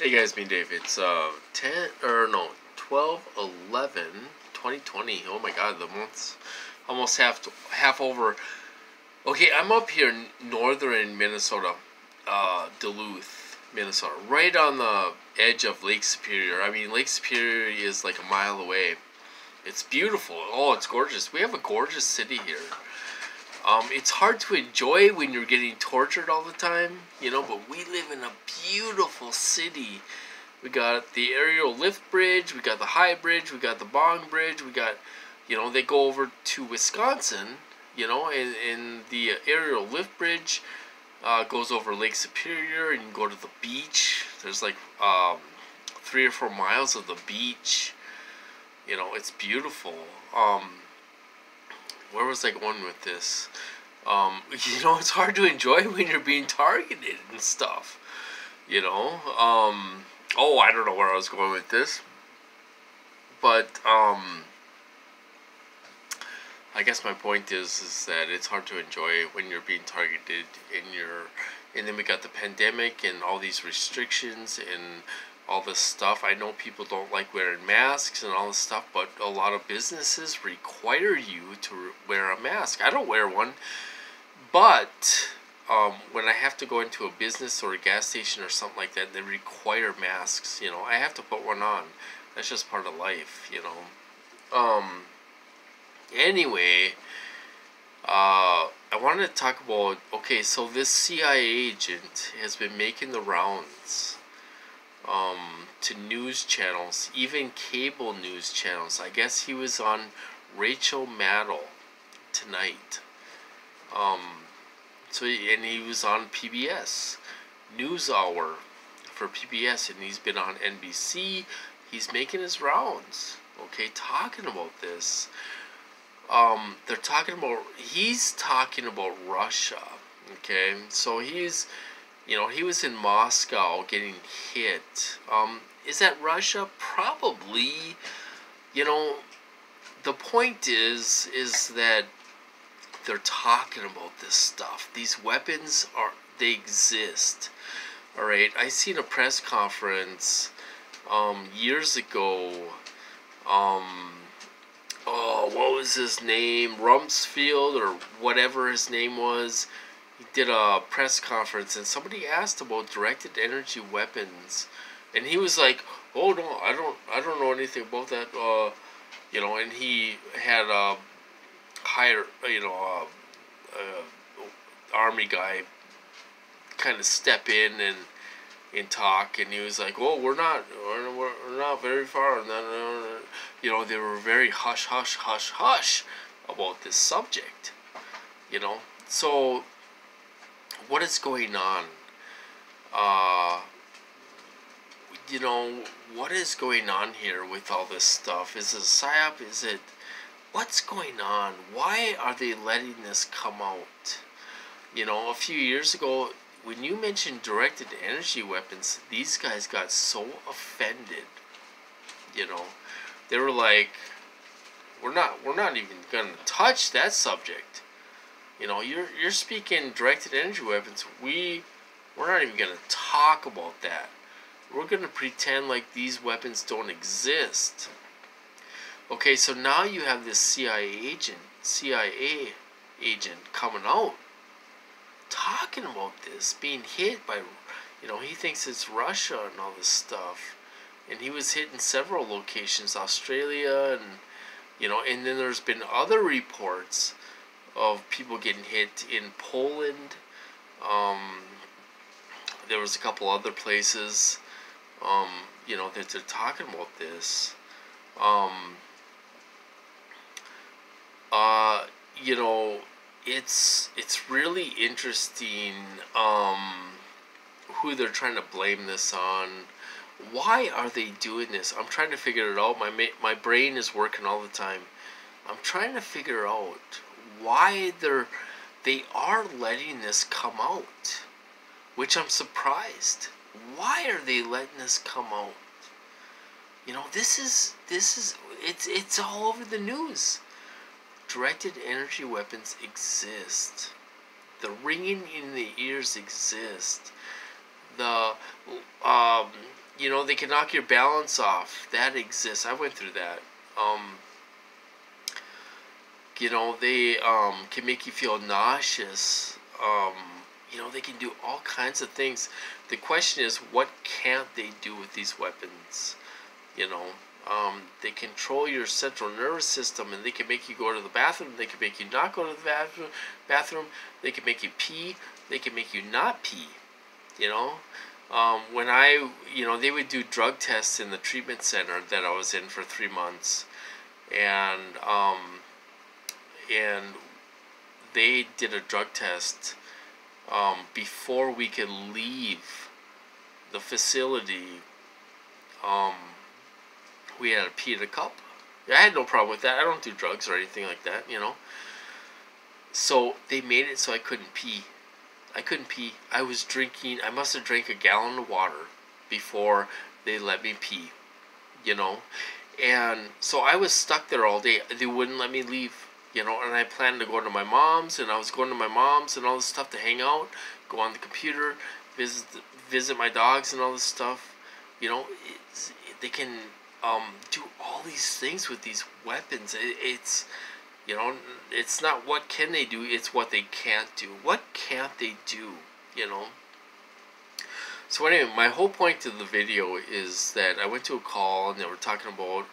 Hey guys, me Dave. It's 10 or no 12/11/2020. Oh my God, the month's almost half over. Okay, I'm up here in northern Minnesota, Duluth, Minnesota, right on the edge of Lake Superior. I mean, Lake Superior is like a mile away. It's beautiful. Oh, it's gorgeous. We have a gorgeous city here. It's hard to enjoy when you're getting tortured all the time, but we live in a beautiful city. We got the aerial lift bridge, we got the high bridge, we got the bong bridge, we got, they go over to Wisconsin, and the aerial lift bridge goes over Lake Superior, and you go to the beach. There's like 3 or 4 miles of the beach. It's beautiful. Where was I going with this? It's hard to enjoy when you're being targeted and stuff. Oh, I don't know where I was going with this, but I guess my point is that it's hard to enjoy when you're being targeted and then we got the pandemic and all these restrictions and all this stuff. I know people don't like wearing masks and all this stuff, but a lot of businesses require you to wear a mask. I don't wear one, but when I have to go into a business or a gas station or something like that, they require masks. I have to put one on. That's just part of life. Anyway, I wanted to talk about, okay, so this CIA agent has been making the rounds to news channels, even cable news channels. I guess he was on Rachel Maddow tonight. And he was on PBS NewsHour for PBS, and he's been on NBC. He's making his rounds, okay, talking about this. He's talking about Russia, okay? So he was in Moscow getting hit. Is that Russia? Probably. The point is that they're talking about this stuff. These weapons they exist. All right. I seen a press conference years ago. What was his name? Rumsfeld or whatever his name was. He did a press conference and somebody asked about directed energy weapons, and he was like, "Oh no, I don't know anything about that." And he had a higher, army guy kind of step in and talk, and he was like, "Oh, we're not very far." And then, they were very hush, hush, hush, hush about this subject. So what is going on? What is going on here with all this stuff? Is it a psyop? What's going on? Why are they letting this come out? A few years ago, when you mentioned directed energy weapons, these guys got so offended. They were like, we're not even gonna touch that subject. You're speaking directed energy weapons. We're not even gonna talk about that. We're gonna pretend like these weapons don't exist. Okay, so now you have this CIA agent coming out talking about this, being hit by, he thinks it's Russia and all this stuff. And he was hit in several locations, Australia, and then there's been other reports of people getting hit in Poland. There was a couple other places, that they're talking about this. It's really interesting who they're trying to blame this on. Why are they doing this? I'm trying to figure it out. My brain is working all the time. I'm trying to figure out why they are letting this come out, which I'm surprised. Why are they letting this come out? This is it's all over the news. Directed energy weapons exist. The ringing in the ears exist. The you know, they can knock your balance off. That exists. I went through that. You know, they can make you feel nauseous. You know, they can do all kinds of things. The question is, what can't they do with these weapons? You know, they control your central nervous system, and they can make you go to the bathroom. They can make you not go to the bathroom. They can make you pee. They can make you not pee. You know, when you know, they would do drug tests in the treatment center that I was in for 3 months, and they did a drug test before we could leave the facility. We had to pee in a cup. I had no problem with that. I don't do drugs or anything like that, you know. So they made it so I couldn't pee. I couldn't pee. I was drinking. I must have drank a gallon of water before they let me pee, you know. And so I was stuck there all day. They wouldn't let me leave, you know. And I planned to go to my mom's, and I was going to my mom's and all this stuff to hang out, go on the computer, visit my dogs and all this stuff. You know, they can do all these things with these weapons. It's, you know, it's not what can they do, it's what they can't do. What can't they do, you know? So anyway, my whole point of the video is that I went to a call and they were talking about,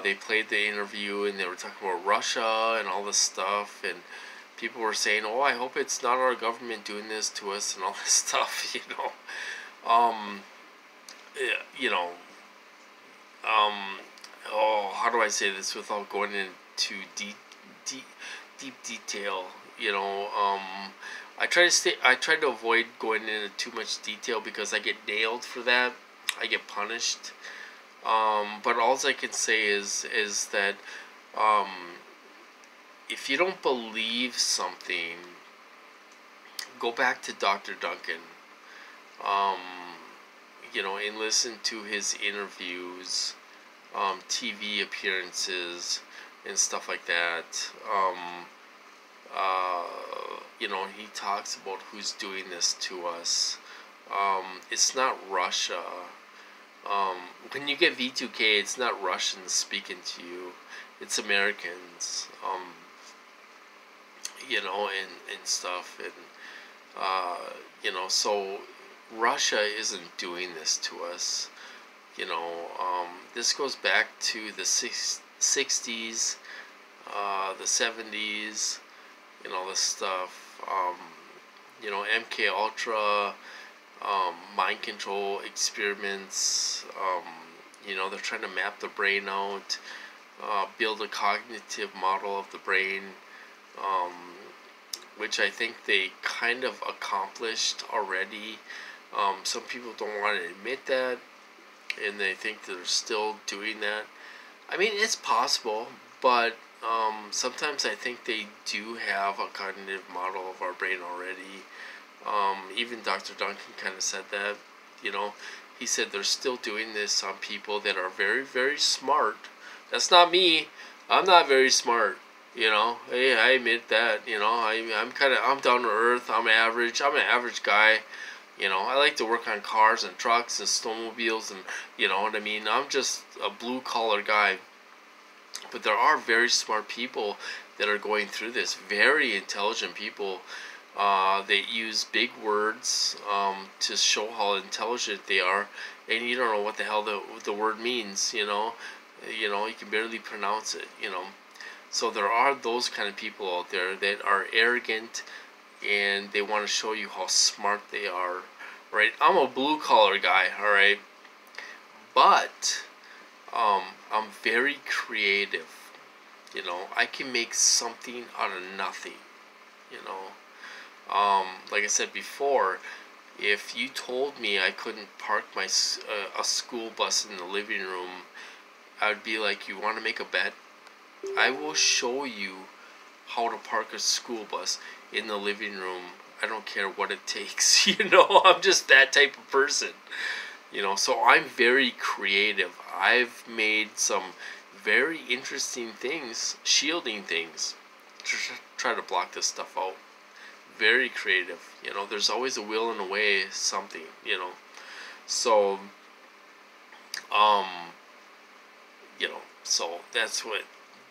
they played the interview and they were talking about Russia and all this stuff, and people were saying, oh, I hope it's not our government doing this to us and all this stuff, you know. You know, oh, how do I say this without going into deep detail? You know, I try to avoid going into too much detail because I get nailed for that. I get punished. But all I can say is that if you don't believe something, go back to Dr. Duncan. You know, and listen to his interviews, TV appearances, and stuff like that. You know, he talks about who's doing this to us. It's not Russia. When you get V2K, it's not Russians speaking to you. It's Americans. You know, and stuff. And, you know, so Russia isn't doing this to us. You know, this goes back to the 60s, the 70s, and all this stuff. You know, MK Ultra, mind control experiments. You know, they're trying to map the brain out, build a cognitive model of the brain, which I think they kind of accomplished already. Some people don't want to admit that, and they think they're still doing that. I mean, it's possible, but sometimes I think they do have a cognitive model of our brain already. Even Dr. Duncan kind of said that, you know. He said they're still doing this on people that are very, very smart. That's not me. I'm not very smart, you know. Hey, I admit that, you know. I'm down to earth. I'm average. I'm an average guy. You know, I like to work on cars and trucks and snowmobiles, and you know what I mean. I'm just a blue collar guy. But there are very smart people that are going through this. Very intelligent people. They use big words to show how intelligent they are, and you don't know what the hell the word means. You know, you can barely pronounce it. You know, so there are those kind of people out there that are arrogant, and they want to show you how smart they are, right? I'm a blue collar guy, all right, but I'm very creative. You know, I can make something out of nothing. You know, like I said before, if you told me I couldn't park a school bus in the living room, I would be like, you want to make a bet? I will show you how to park a school bus in the living room. I don't care what it takes. You know, I'm just that type of person. You know, so I'm very creative. I've made some very interesting things, shielding things, to try to block this stuff out. Very creative. You know, there's always a will and a way, something, you know. So, Um, you know, so that's what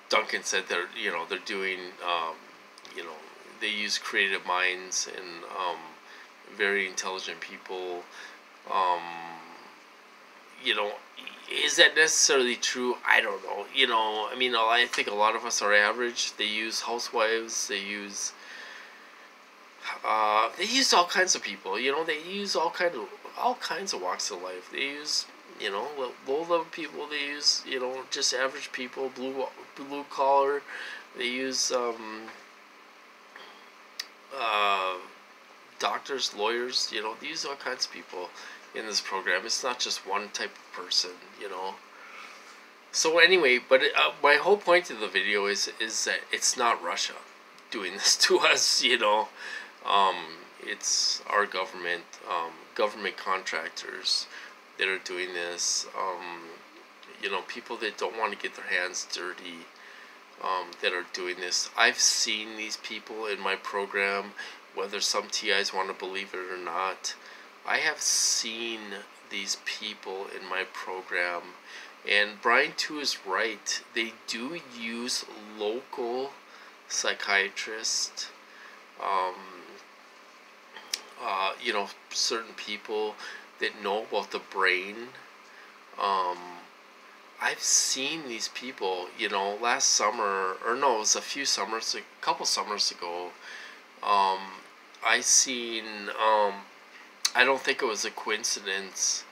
Duncan said. They're doing. You know, they use creative minds and very intelligent people. Um, you know, is that necessarily true? I don't know. You know, I mean, I think a lot of us are average. They use housewives. They use all kinds of people. You know, they use all kinds of walks of life. They use, you know, low level people. They use, you know, just average people, blue collar. They use uh, doctors, lawyers. You know, they use all kinds of people in this program. It's not just one type of person. You know. So anyway, but my whole point of the video is that it's not Russia doing this to us. You know. Um, it's our government, government contractors that are doing this. You know, people that don't want to get their hands dirty, that are doing this. I've seen these people in my program, whether some TIs want to believe it or not. I have seen these people in my program, and Brian too is right. They do use local psychiatrists. You know, certain people that know about the brain. I've seen these people, you know, last summer, or no, it was a couple summers ago. I seen, I don't think it was a coincidence.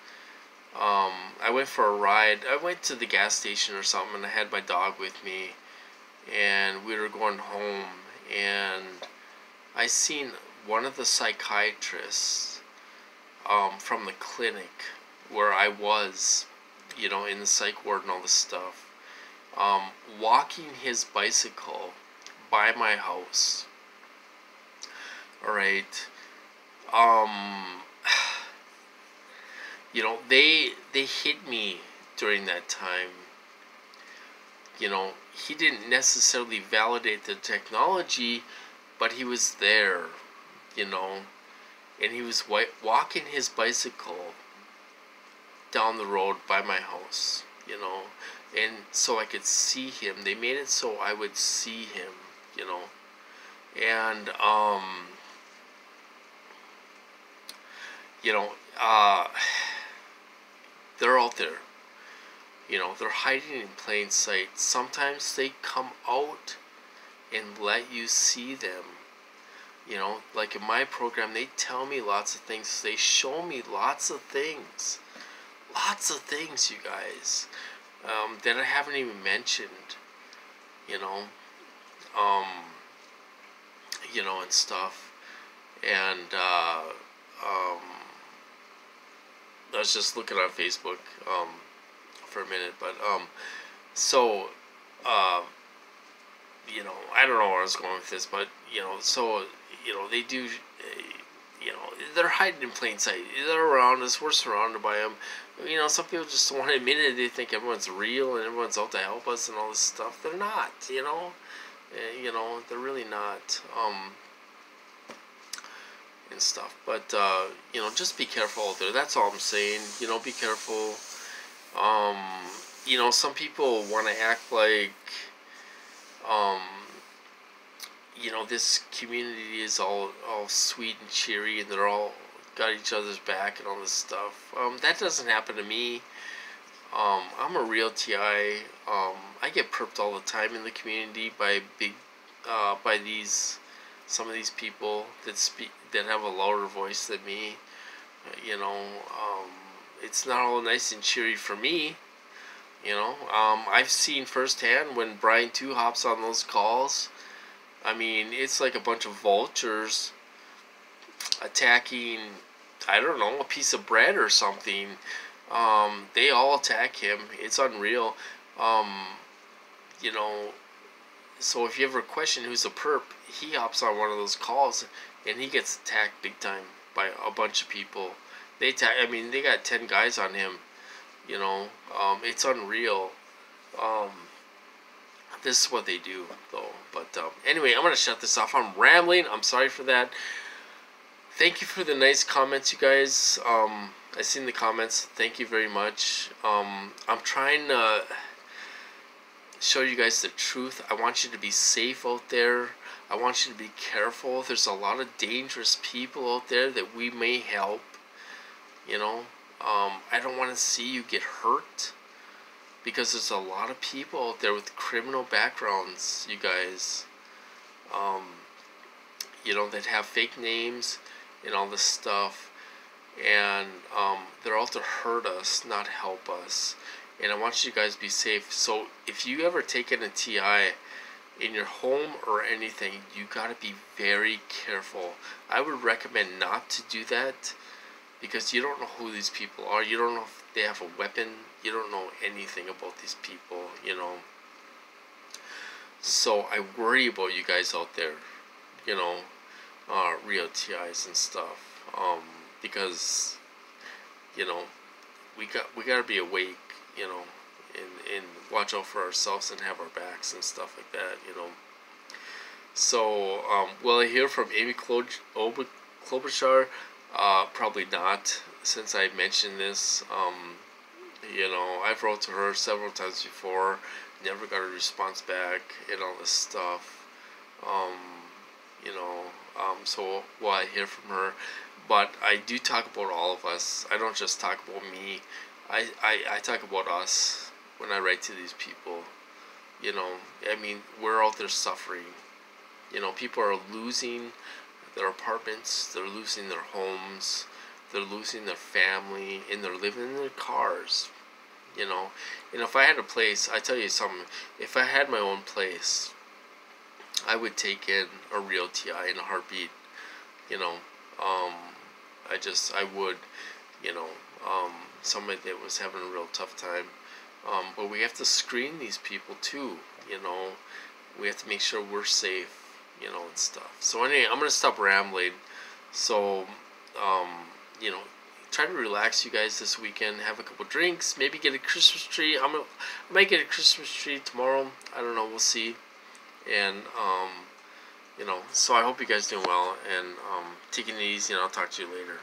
I went for a ride. I went to the gas station or something, and I had my dog with me, and we were going home, and I seen one of the psychiatrists from the clinic where I was, you know, in the psych ward and all this stuff, walking his bicycle by my house. All right. You know, they hit me during that time. You know, he didn't necessarily validate the technology, but he was there, you know, and he was walking his bicycle down the road by my house, you know, and so I could see him. They made it so I would see him, you know, and you know, they're out there, you know, they're hiding in plain sight. Sometimes they come out and let you see them. You know, like in my program, they tell me lots of things. They show me lots of things. Lots of things, you guys, that I haven't even mentioned, you know, and stuff. And I was just looking on Facebook for a minute, but so you know, I don't know where I was going with this, but you know, so you know, they do, you know, they're hiding in plain sight. They're around us. We're surrounded by them. You know, some people just don't want to admit it. They think everyone's real and everyone's out to help us and all this stuff. They're not. You know, they're really not. And stuff. But you know, just be careful out there. That's all I'm saying. You know, be careful. You know, some people want to act like you know, this community is all sweet and cheery and they're all got each other's back and all this stuff. That doesn't happen to me. I'm a real TI. I get perped all the time in the community by some of these people that have a louder voice than me. You know, it's not all nice and cheery for me. You know, I've seen firsthand when Brian 2 hops on those calls. I mean, it's like a bunch of vultures attacking, I don't know, a piece of bread or something. They all attack him. It's unreal. You know, so if you ever question who's a perp, he hops on one of those calls and he gets attacked big time by a bunch of people. They got 10 guys on him. You know, it's unreal. This is what they do, though. But anyway, I'm going to shut this off. I'm rambling. I'm sorry for that. Thank you for the nice comments, you guys. I seen the comments. Thank you very much. I'm trying to show you guys the truth. I want you to be safe out there. I want you to be careful. There's a lot of dangerous people out there that we may help. You know, I don't want to see you get hurt, because there's a lot of people out there with criminal backgrounds, you guys. You know, that have fake names and all this stuff, and they're out to hurt us, not help us. And I want you guys to be safe. So if you ever take in a TI in your home or anything, you got to be very careful. I would recommend not to do that, because you don't know who these people are. You don't know if they have a weapon. You don't know anything about these people, you know. So I worry about you guys out there, you know, real TIs and stuff, because, you know, we gotta be awake, you know, and watch out for ourselves and have our backs and stuff like that, you know. So, will I hear from Amy Klobuchar? Probably not, since I mentioned this. You know, I've wrote to her several times before, never got a response back, and all this stuff. You know, so will I hear from her? But I do talk about all of us. I don't just talk about me. I talk about us when I write to these people. You know, I mean, we're out there suffering. You know, people are losing their apartments, they're losing their homes, they're losing their family, and they're living in their cars. You know, and if I had a place, I tell you something, if I had my own place, I would take in a real TI in a heartbeat. You know, I would, you know, somebody that was having a real tough time. But we have to screen these people too, you know. We have to make sure we're safe, you know, and stuff. So anyway, I'm going to stop rambling. So, you know, try to relax, you guys, this weekend. Have a couple drinks. Maybe get a Christmas tree. I might get a Christmas tree tomorrow. I don't know. We'll see. And, you know, so I hope you guys doing well. And taking it easy, and I'll talk to you later.